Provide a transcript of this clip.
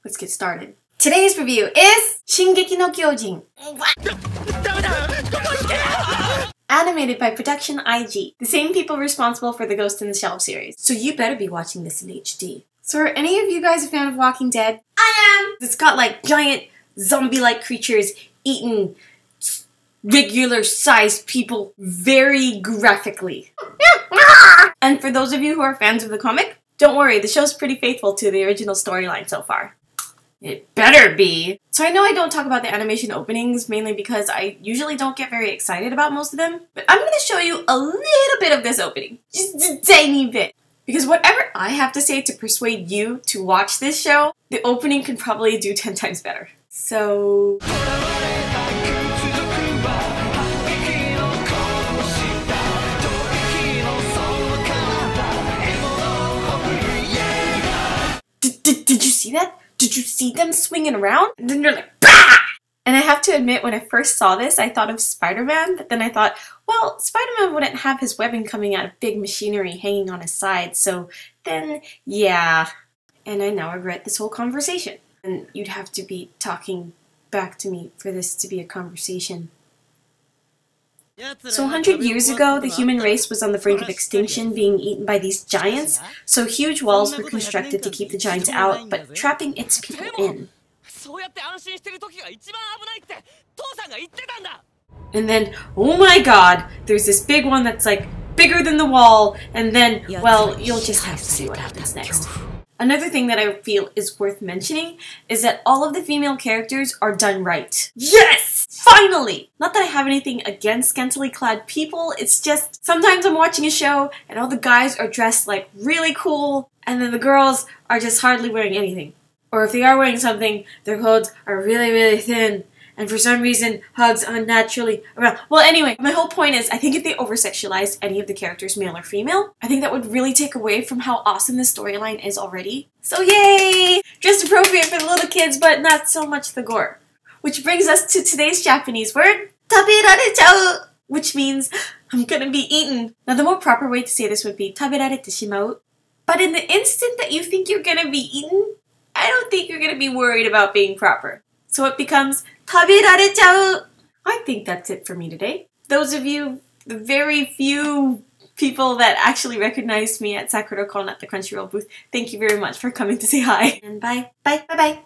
let's get started. Today's review is Shingeki no Kyojin. Animated by Production IG, the same people responsible for the Ghost in the Shell series. So you better be watching this in HD. So are any of you guys a fan of Walking Dead? I am! It's got like giant zombie-like creatures eating regular-sized people very graphically. And for those of you who are fans of the comic, don't worry, the show's pretty faithful to the original storyline so far. It better be! So I know I don't talk about the animation openings, mainly because I usually don't get very excited about most of them, but I'm going to show you a little bit of this opening. Just a tiny bit. Because whatever I have to say to persuade you to watch this show, the opening can probably do 10 times better. So... Did you see that? Did you see them swinging around? And then they're like, bah! And I have to admit, when I first saw this, I thought of Spider-Man, but then I thought, well, Spider-Man wouldn't have his webbing coming out of big machinery hanging on his side, so then, yeah. And I now regret this whole conversation. And you'd have to be talking back to me for this to be a conversation. So 100 years ago, the human race was on the brink of extinction, being eaten by these giants, so huge walls were constructed to keep the giants out, but trapping its people in. And then, oh my god, there's this big one that's like bigger than the wall, and then, well, you'll just have to see what happens next. Another thing that I feel is worth mentioning is that all of the female characters are done right. Yes! Finally! Not that I have anything against scantily clad people, it's just sometimes I'm watching a show and all the guys are dressed like really cool and then the girls are just hardly wearing anything. Or if they are wearing something, their clothes are really, really thin and for some reason hugs unnaturally around. Well, anyway, my whole point is I think if they over-sexualized any of the characters, male or female, I think that would really take away from how awesome the storyline is already. So yay! Just appropriate for the little kids, but not so much the gore. Which brings us to today's Japanese word, TABERARE CHAU, which means I'm gonna be eaten. Now the more proper way to say this would be TABERARETE SHIMAU, but in the instant that you think you're gonna be eaten, I don't think you're gonna be worried about being proper. So it becomes TABERARE CHAU. I think that's it for me today. Those of you, the very few people that actually recognized me at SakuraCon at the Crunchyroll booth, thank you very much for coming to say hi. And bye. Bye. Bye-bye.